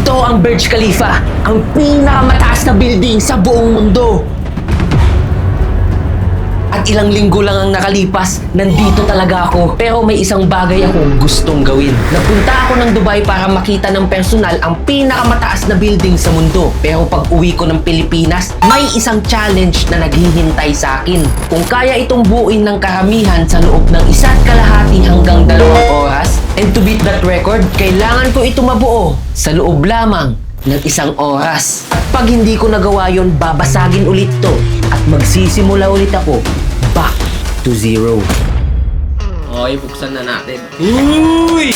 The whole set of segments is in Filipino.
Ito ang Burj Khalifa, ang pinakamataas na building sa buong mundo. At ilang linggo lang ang nakalipas, nandito talaga ako. Pero may isang bagay akong gustong gawin. Napunta ako ng Dubai para makita ng personal ang pinakamataas na building sa mundo. Pero pag uwi ko ng Pilipinas, may isang challenge na naghihintay sa akin. Kung kaya itong buuin ng karamihan sa loob ng 1.5 hanggang 2 oras, and to beat that record, kailangan ko ito mabuo sa loob lamang ng 1 oras. At pag hindi ko nagawa yon, babasagin ulit to at magsisimula ulit ako back to zero. Okay, buksan na natin. Uy!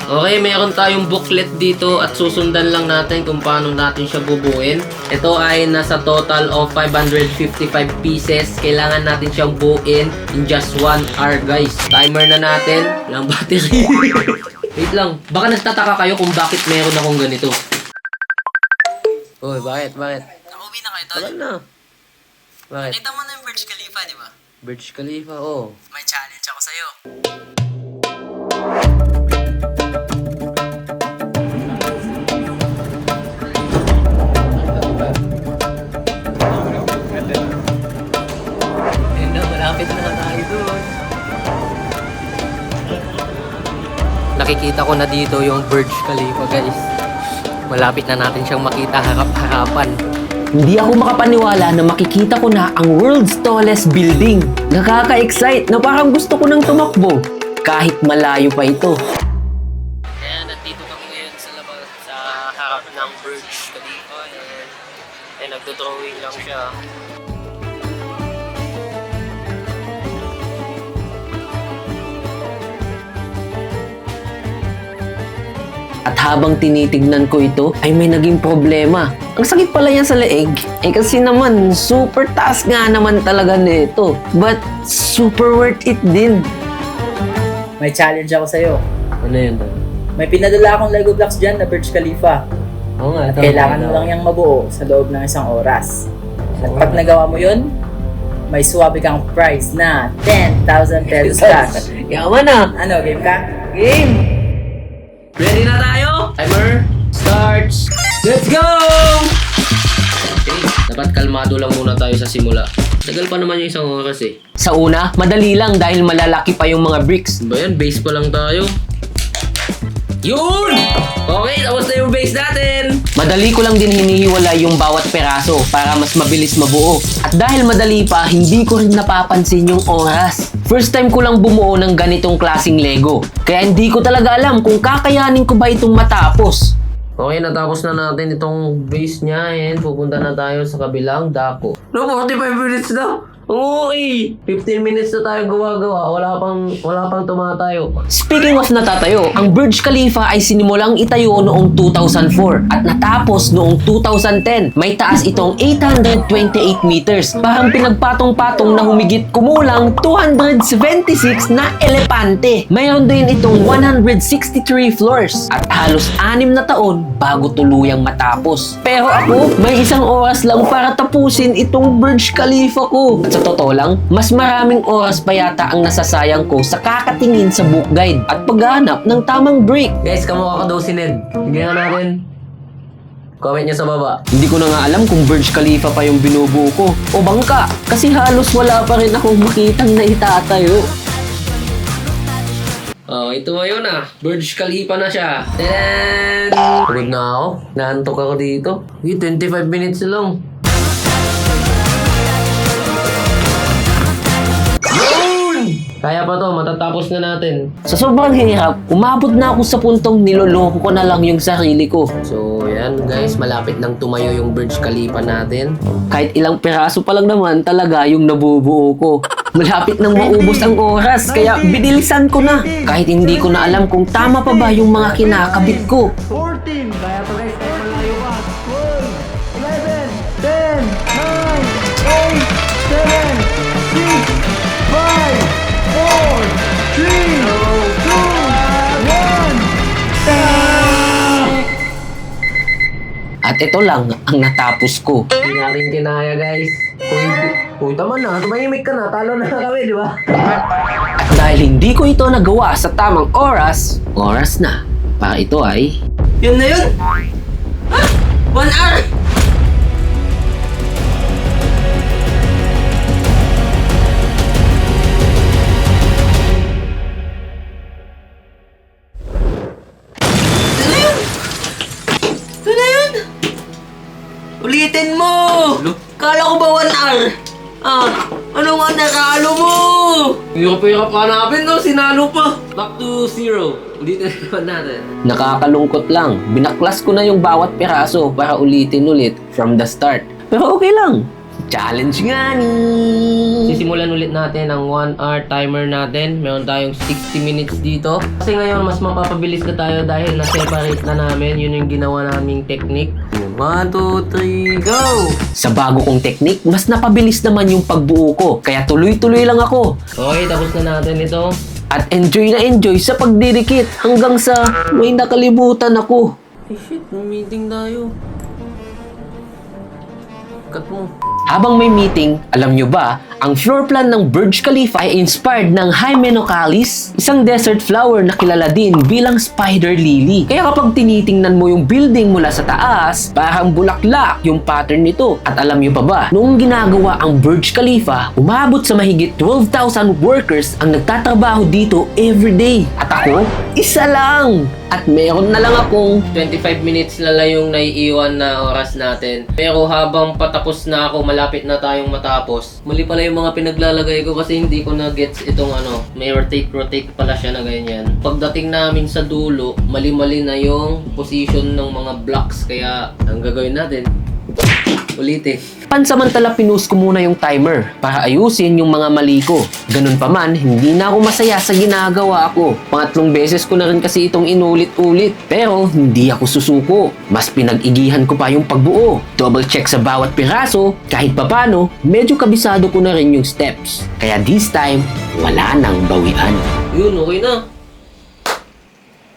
Okay, meron tayong booklet dito at susundan lang natin kung paano natin siya bubuin. Ito ay nasa total of 555 pieces. Kailangan natin siyang buuin in just 1 hour, guys. Timer na natin. Ilang battery. Wait lang. Baka nagtataka kayo kung bakit meron akong ganito. Uy, bakit? Nakauwi na kayo, tol? Wala na. Bakit? Nakita mo na yung Burj Khalifa, di ba? Burj Khalifa, oh. May challenge ako sa'yo. Ayun na, malapit na tayo doon. Nakikita ko na dito yung Burj Khalifa, guys. Malapit na natin siyang makita harap-harapan. Hindi ako makapaniwala na makikita ko na ang world's tallest building. Nakaka-excite na parang gusto ko nang tumakbo kahit malayo pa ito. Kaya nandito kami ngayon sa labas sa harap ng Burj Khalifa and nagdo-drawing lang siya. At habang tinitignan ko ito, ay may naging problema. Ang sakit pala yan sa leeg. Kasi naman, super taas nga naman talaga nito. But, super worth it din. May challenge ako sa'yo. Ano yun? May pinadala akong Lego blocks dyan na Burj Khalifa. Oo nga. Kailangan mo lang yung mabuo sa loob ng 1 oras. At pag nagawa mo yun, may suwabe kang prize na 10,000 pesos cash. Yaman na! Ano, game ka? Game! Ready na tayo? Timer starts! Let's go! Okay, dapat kalmado lang muna tayo sa simula. Tagal pa naman yung 1 oras eh. Sa una, madali lang dahil malalaki pa yung mga bricks. Ba yan? Base pa lang tayo. Yun! Okay, tapos na yung base natin. Madali ko lang din hinihiwalay yung bawat peraso para mas mabilis mabuo. At dahil madali pa, hindi ko rin napapansin yung oras. First time ko lang bumuo ng ganitong klaseng Lego. Kaya hindi ko talaga alam kung kakayanin ko ba itong matapos. Okay, natapos na natin itong base niya and pupunta na tayo sa kabilang dako. No, 45 minutes na. Okay, 15 minutes na tayo gawa-gawa. Wala pang tumatayo. Speaking of natatayo, ang Burj Khalifa ay sinimulang itayo noong 2004 at natapos noong 2010. May taas itong 828 meters. Parang pinagpatong-patong na humigit kumulang 276 na elepante. Mayroon din itong 163 floors at halos 6 na taon bago tuluyang matapos. Pero ako, may 1 oras lang para tapusin itong Burj Khalifa ko. At sa totoo lang, mas maraming oras pa yata ang nasasayang ko sa kakatingin sa book guide at paghahanap ng tamang break. Guys, kamukha ka daw si Ned. Tignan natin. Comment nyo sa baba. Hindi ko na nga alam kung Burj Khalifa pa yung binubuo ko o bangka kasi halos wala pa rin akong makitang na itatayo. Oh, ito ngayon na. Burj Khalifa na siya. Then, pagod na ako. Naantok ako dito. 25 minutes lang. Kaya pa to, matatapos na natin. Sa sobrang hirap, umabot na ako sa puntong niloloko ko na lang yung sarili ko. So, yan guys, malapit nang tumayo yung Burj Khalifa natin. Kahit ilang peraso pa lang naman talaga yung nabubuo ko. Malapit nang maubos ang oras, kaya binilisan ko na. Kahit hindi ko na alam kung tama pa ba yung mga kinakabit ko. 14. Kaya to guys, tayo malayo pa. 12, 11, 10, 9, 8, 7, 6, 5, 4, 3, 2, 1. At ito lang ang natapos ko. Hindi natin kinaya guys. Uy, tama na. Tumahimik ka na. Talo na kami, di ba? At dahil hindi ko ito nagawa sa tamang oras na para ito ay Yun na yun? Ha? 1 hour! Ito na yun! Ulitin mo! Kala ko ba 1 hour? Ano nga nakalo mo? Hirap ka hanapin, no? Sinalo pa. Back to 0. Ulitin naman natin. Nakakalungkot lang. Binaklas ko na yung bawat piraso para ulitin ulit from the start. Pero okay lang. Challenge nga ni. Sisimulan ulit natin ang 1 hour timer natin. Meron tayong 60 minutes dito. Kasi ngayon, mas mapapabilis na tayo dahil na-separate na namin. Yun yung ginawa naming technique. 1, 2, 3, go! Sa bago kong technique, mas napabilis naman yung pagbuo ko. Kaya tuloy-tuloy lang ako. Okay, tapos na natin ito. At enjoy na enjoy sa pagdidikit hanggang sa may nakalimutan ako. Ay shit, may meeting tayo. Cut mo. Habang may meeting, alam nyo ba, ang floor plan ng Burj Khalifa ay inspired ng Hymenocallis, isang desert flower na kilala din bilang spider lily. Kaya kapag tinitingnan mo yung building mula sa taas, parang bulaklak yung pattern nito. At alam nyo pa ba, noong ginagawa ang Burj Khalifa, umabot sa mahigit 12,000 workers ang nagtatrabaho dito everyday. At ako, isa lang! At meron na lang akong 25 minutes na lang yung naiiwan na oras natin. Pero habang patapos na ako, malapit na tayong matapos. Mali pala yung mga pinaglalagay ko kasi hindi ko na gets itong may rotate pala siya na ganyan. Pagdating namin sa dulo, mali-mali na yung position ng mga blocks. Kaya ang gagawin natin, ulitin. Pansamantala pinus ko muna yung timer para ayusin yung mga mali ko. Ganun pa man, hindi na ako masaya sa ginagawa ko. Pangatlong beses ko na rin kasi itong inulit-ulit. Pero hindi ako susuko. Mas pinag-igihan ko pa yung pagbuo. Double check sa bawat piraso. Kahit papano, medyo kabisado ko na rin yung steps. Kaya this time, wala nang bawian. Yun, okay na.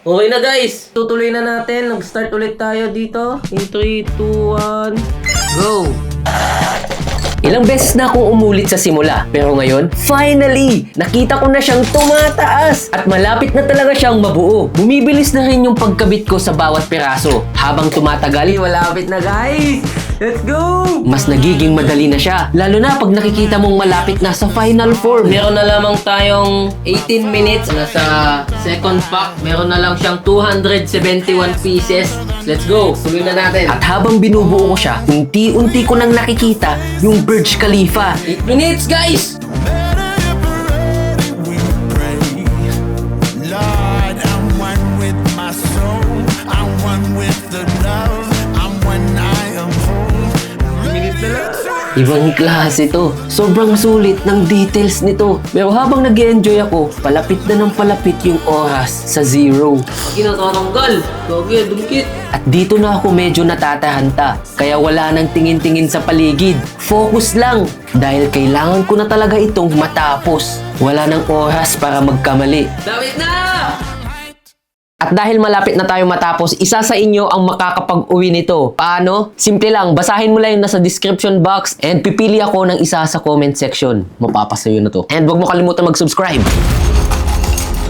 Okay na guys, tutuloy na natin. Nag-start ulit tayo dito. In 3, 2, 1, go! Ilang beses na akong umulit sa simula, pero ngayon, finally, nakita ko na siyang tumataas at malapit na talaga siyang mabuo. Bumibilis na rin yung pagkabit ko sa bawat piraso. Habang tumatagal, malapit na guys! Let's go! Mas nagiging madali na siya, lalo na pag nakikita mong malapit na sa final form. Meron na lamang tayong 18 minutes na sa second pack. Meron na lang siyang 271 pieces. Let's go! Tuloy na natin. At habang binubuo ko siya, unti-unti ko nang nakikita yung Burj Khalifa. 8 minutes guys! Ibang klase to. Sobrang sulit ng details nito. Pero habang nag-enjoy ako, palapit na ng palapit yung oras sa 0. Ginatanggal. Gagi, dumikit. At dito na ako medyo natatahanta. Kaya wala nang tingin-tingin sa paligid. Focus lang. Dahil kailangan ko na talaga itong matapos. Wala nang oras para magkamali. Dapat na! At dahil malapit na tayo matapos, isa sa inyo ang makakapag-uwi nito. Paano? Simple lang, basahin mo lang yung nasa description box and pipili ako ng isa sa comment section. Mapapasayo na to. And huwag mo kalimutan mag-subscribe.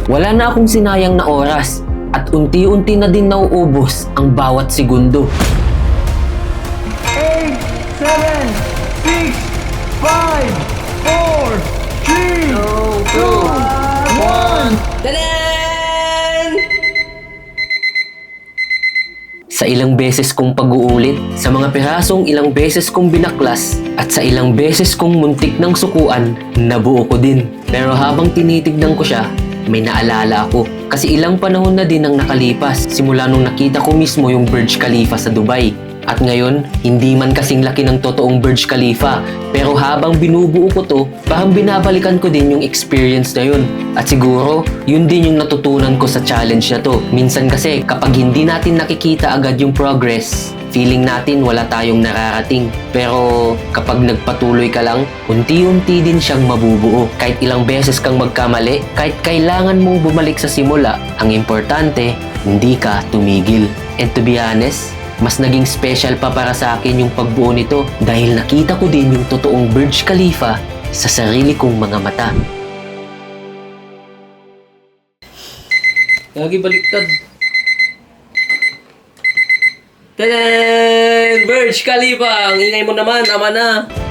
Wala na akong sinayang na oras at unti-unti na din nauubos ang bawat segundo. 8, 7, 6, 5, 4, 3, 2, 1. Tadan! Sa ilang beses kong pag-uulit, sa mga pirasong ilang beses kong binaklas, at sa ilang beses kong muntik ng sukuan, nabuo ko din. Pero habang tinitignan ko siya, may naalala ako. Kasi ilang panahon na din ang nakalipas, simula nung nakita ko mismo yung Burj Khalifa sa Dubai. At ngayon, hindi man kasing laki ng totoong Burj Khalifa, pero habang binubuo ko to, parang binabalikan ko din yung experience na yun. At siguro, yun din yung natutunan ko sa challenge na to. Minsan kasi, kapag hindi natin nakikita agad yung progress, feeling natin wala tayong nararating. Pero kapag nagpatuloy ka lang, unti-unti din siyang mabubuo. Kahit ilang beses kang magkamali, kahit kailangan mong bumalik sa simula, ang importante, hindi ka tumigil. And to be honest, mas naging special pa para sa akin yung pagbuo nito dahil nakita ko din yung totoong Burj Khalifa sa sarili kong mga mata. Lagi baliktad. Tadaan! Burj Khalifa! Ang ingay mo naman, ama na!